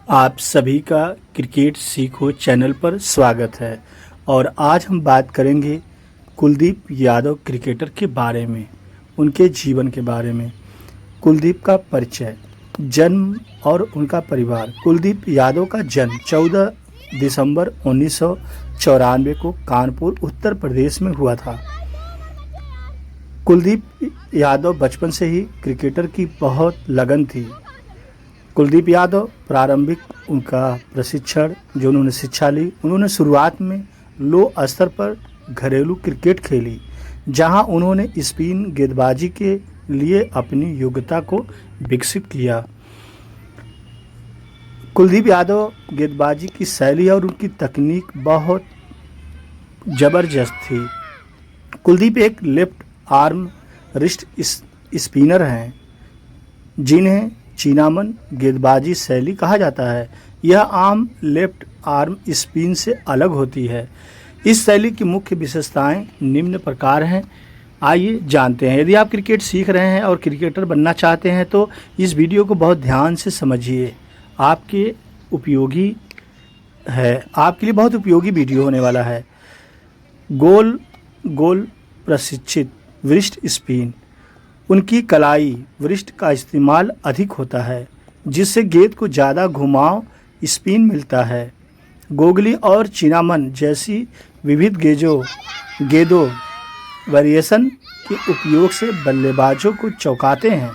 आप सभी का क्रिकेट सीखो चैनल पर स्वागत है। और आज हम बात करेंगे कुलदीप यादव क्रिकेटर के बारे में, उनके जीवन के बारे में। कुलदीप का परिचय, जन्म और उनका परिवार। कुलदीप यादव का जन्म 14 दिसंबर 1994 को कानपुर उत्तर प्रदेश में हुआ था। कुलदीप यादव बचपन से ही क्रिकेटर की बहुत लगन थी। कुलदीप यादव प्रारंभिक उनका प्रशिक्षण जो उन्होंने शिक्षा ली, उन्होंने शुरुआत में लो स्तर पर घरेलू क्रिकेट खेली, जहां उन्होंने स्पिन गेंदबाजी के लिए अपनी योग्यता को विकसित किया। कुलदीप यादव गेंदबाजी की शैली और उनकी तकनीक बहुत ज़बरदस्त थी। कुलदीप एक लेफ्ट आर्म रिस्ट स्पिनर हैं, जिन्हें चीनामन गेंदबाजी शैली कहा जाता है। यह आम लेफ्ट आर्म स्पिन से अलग होती है। इस शैली की मुख्य विशेषताएं निम्न प्रकार हैं। आइए जानते हैं। यदि आप क्रिकेट सीख रहे हैं और क्रिकेटर बनना चाहते हैं तो इस वीडियो को बहुत ध्यान से समझिए। आपके लिए बहुत उपयोगी वीडियो होने वाला है। गोल प्रशिक्षित वृष्ट स्पिन। उनकी कलाई वृष्ट का इस्तेमाल अधिक होता है, जिससे गेंद को ज़्यादा घुमाव स्पिन मिलता है। गोगली और चीनामन जैसी विविध गेंदों वेरिएशन के उपयोग से बल्लेबाजों को चौंकाते हैं।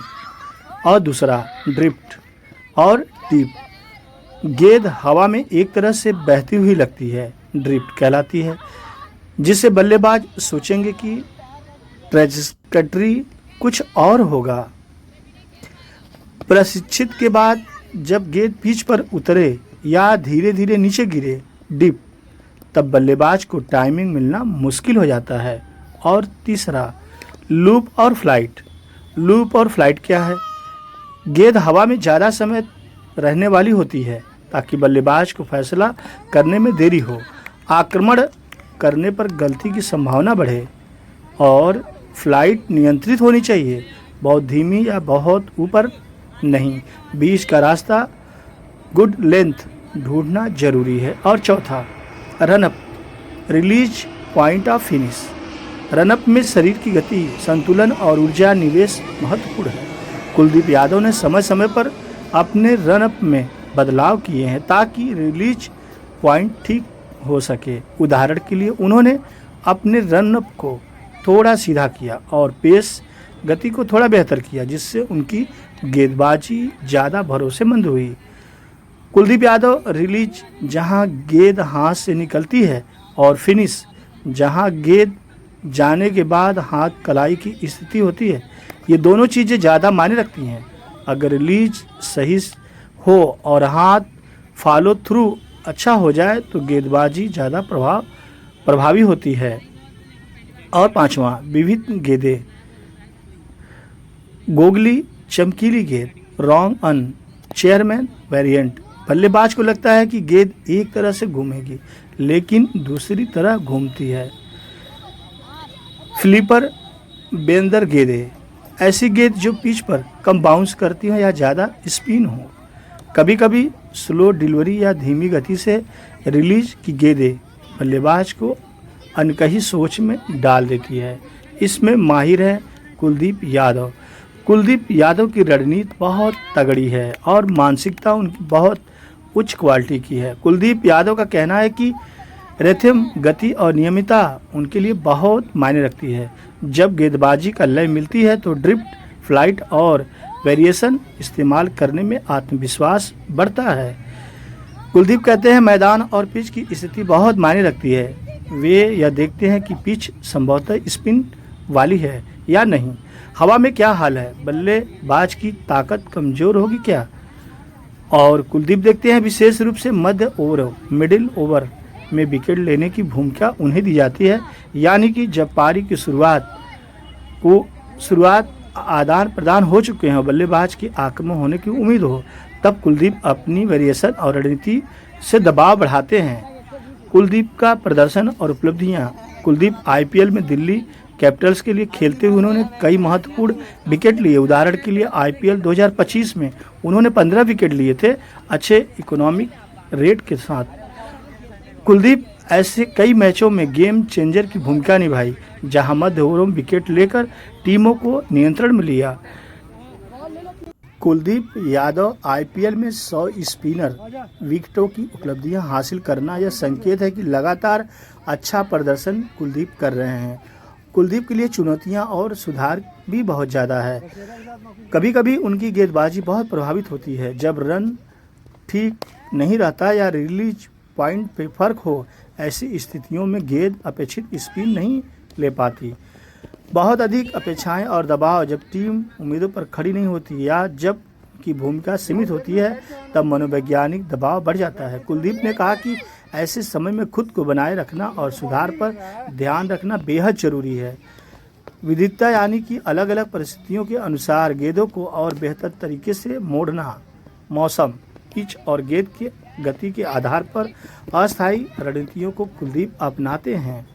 और दूसरा ड्रिफ्ट और टिप। गेंद हवा में एक तरह से बहती हुई लगती है, ड्रिफ्ट कहलाती है, जिससे बल्लेबाज सोचेंगे कि ट्रैजेक्टरी कुछ और होगा। प्रशिक्षित के बाद जब गेंद पिच पर उतरे या धीरे धीरे नीचे गिरे, डिप, तब बल्लेबाज को टाइमिंग मिलना मुश्किल हो जाता है। और तीसरा लूप और फ्लाइट। लूप और फ्लाइट क्या है? गेंद हवा में ज़्यादा समय रहने वाली होती है ताकि बल्लेबाज को फैसला करने में देरी हो, आक्रमण करने पर गलती की संभावना बढ़े। और फ्लाइट नियंत्रित होनी चाहिए, बहुत धीमी या बहुत ऊपर नहीं, बीच का रास्ता, गुड लेंथ ढूंढना जरूरी है। और चौथा run up, release point of finish. Run up में शरीर की गति, संतुलन और ऊर्जा निवेश महत्वपूर्ण है। कुलदीप यादव ने समय समय पर अपने रनअप में बदलाव किए हैं ताकि रिलीज पॉइंट ठीक हो सके। उदाहरण के लिए उन्होंने अपने रनअप को थोड़ा सीधा किया और पेस गति को थोड़ा बेहतर किया, जिससे उनकी गेंदबाजी ज़्यादा भरोसेमंद हुई। कुलदीप यादव रिलीज, जहां गेंद हाथ से निकलती है, और फिनिश, जहां गेंद जाने के बाद हाथ कलाई की स्थिति होती है, ये दोनों चीज़ें ज़्यादा मायने रखती हैं। अगर रिलीज सही हो और हाथ फॉलो थ्रू अच्छा हो जाए तो गेंदबाजी ज़्यादा प्रभावी होती है। और पांचवा विविध गेंदें। गोगली चमकीली गेंद, रॉन्ग अन चेयरमैन वेरिएंट। बल्लेबाज को लगता है कि गेंद एक तरह से घूमेगी, लेकिन दूसरी तरह घूमती है। फ्लिपर बेंदर गेंदें, ऐसी गेंद जो पिच पर कम बाउंस करती हो या ज़्यादा स्पिन हो। कभी कभी स्लो डिलीवरी या धीमी गति से रिलीज की गेंदें बल्लेबाज को अनकही सोच में डाल देती है। इसमें माहिर है कुलदीप यादव। कुलदीप यादव की रणनीति बहुत तगड़ी है और मानसिकता उनकी बहुत उच्च क्वालिटी की है। कुलदीप यादव का कहना है कि रिथम, गति और नियमितता उनके लिए बहुत मायने रखती है। जब गेंदबाजी का लय मिलती है तो ड्रिफ्ट, फ्लाइट और वेरिएशन इस्तेमाल करने में आत्मविश्वास बढ़ता है। कुलदीप कहते हैं मैदान और पिच की स्थिति बहुत मायने रखती है। वे यह देखते हैं कि पिच संभवतः स्पिन वाली है या नहीं, हवा में क्या हाल है, बल्लेबाज की ताकत कमज़ोर होगी क्या। और कुलदीप देखते हैं विशेष रूप से मध्य ओवर, मिडिल ओवर में विकेट लेने की भूमिका उन्हें दी जाती है, यानी कि जब पारी की शुरुआत आदान प्रदान हो चुके हैं, बल्लेबाज की आक्रमण होने की उम्मीद हो, तब कुलदीप अपनी वेरिएशन और रणनीति से दबाव बढ़ाते हैं। कुलदीप का प्रदर्शन और उपलब्धियां। कुलदीप आईपीएल में दिल्ली कैपिटल्स के लिए खेलते हुए उन्होंने कई महत्वपूर्ण विकेट लिए। उदाहरण के लिए आईपीएल 2025 में उन्होंने 15 विकेट लिए थे अच्छे इकोनॉमिक रेट के साथ। कुलदीप ऐसे कई मैचों में गेम चेंजर की भूमिका निभाई, जहां मध्य ओवरों में विकेट लेकर टीमों को नियंत्रण में लिया। कुलदीप यादव आईपीएल में 100 स्पिनर विकेटों की उपलब्धियां हासिल करना यह संकेत है कि लगातार अच्छा प्रदर्शन कुलदीप कर रहे हैं। कुलदीप के लिए चुनौतियां और सुधार भी बहुत ज़्यादा है। कभी कभी उनकी गेंदबाजी बहुत प्रभावित होती है, जब रन ठीक नहीं रहता या रिलीज पॉइंट पे फर्क हो। ऐसी स्थितियों में गेंद अपेक्षित स्पिन नहीं ले पाती। बहुत अधिक अपेक्षाएं और दबाव जब टीम उम्मीदों पर खड़ी नहीं होती या जब की भूमिका सीमित होती है, तब मनोवैज्ञानिक दबाव बढ़ जाता है। कुलदीप ने कहा कि ऐसे समय में खुद को बनाए रखना और सुधार पर ध्यान रखना बेहद जरूरी है। विविधता यानी कि अलग अलग परिस्थितियों के अनुसार गेंदों को और बेहतर तरीके से मोड़ना, मौसम, पिच और गेंद की गति के आधार पर अस्थायी रणनीतियों को कुलदीप अपनाते हैं।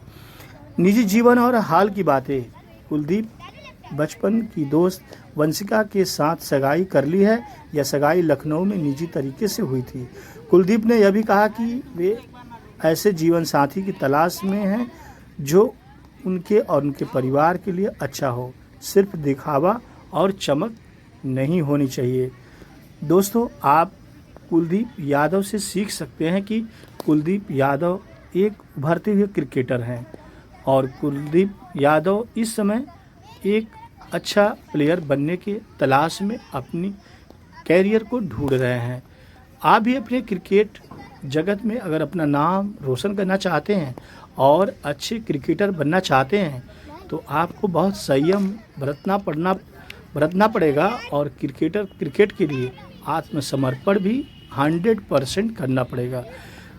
निजी जीवन और हाल की बातें। कुलदीप बचपन की दोस्त वंशिका के साथ सगाई कर ली है। यह सगाई लखनऊ में निजी तरीके से हुई थी। कुलदीप ने यह भी कहा कि वे ऐसे जीवन साथी की तलाश में हैं जो उनके और उनके परिवार के लिए अच्छा हो। सिर्फ दिखावा और चमक नहीं होनी चाहिए। दोस्तों, आप कुलदीप यादव से सीख सकते हैं कि कुलदीप यादव एक उभरते हुए क्रिकेटर हैं और कुलदीप यादव इस समय एक अच्छा प्लेयर बनने के तलाश में अपनी कैरियर को ढूंढ रहे हैं। आप भी अपने क्रिकेट जगत में अगर अपना नाम रोशन करना चाहते हैं और अच्छे क्रिकेटर बनना चाहते हैं, तो आपको बहुत संयम बरतना पड़ेगा और क्रिकेट के लिए आत्मसमर्पण भी 100% करना पड़ेगा।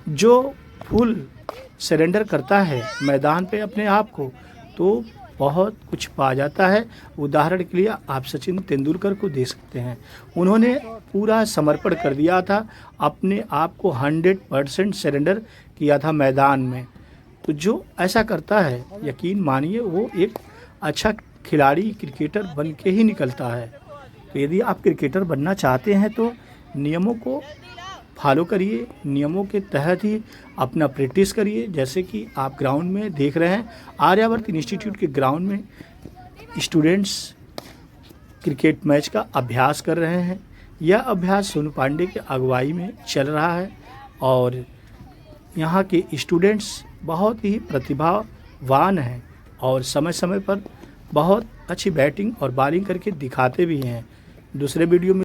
जो फुल सरेंडर करता है मैदान पे अपने आप को, तो बहुत कुछ पा जाता है। उदाहरण के लिए आप सचिन तेंदुलकर को देख सकते हैं। उन्होंने पूरा समर्पण कर दिया था, अपने आप को 100% सरेंडर किया था मैदान में। तो जो ऐसा करता है, यकीन मानिए वो एक अच्छा खिलाड़ी, क्रिकेटर बन के ही निकलता है। तो यदि आप क्रिकेटर बनना चाहते हैं तो नियमों को फॉलो करिए, नियमों के तहत ही अपना प्रैक्टिस करिए। जैसे कि आप ग्राउंड में देख रहे हैं, आर्यावर्त इंस्टीट्यूट के ग्राउंड में स्टूडेंट्स क्रिकेट मैच का अभ्यास कर रहे हैं। यह अभ्यास सोनू पांडे के अगुवाई में चल रहा है और यहाँ के स्टूडेंट्स बहुत ही प्रतिभावान हैं और समय समय पर बहुत अच्छी बैटिंग और बॉलिंग करके दिखाते भी हैं। दूसरे वीडियो में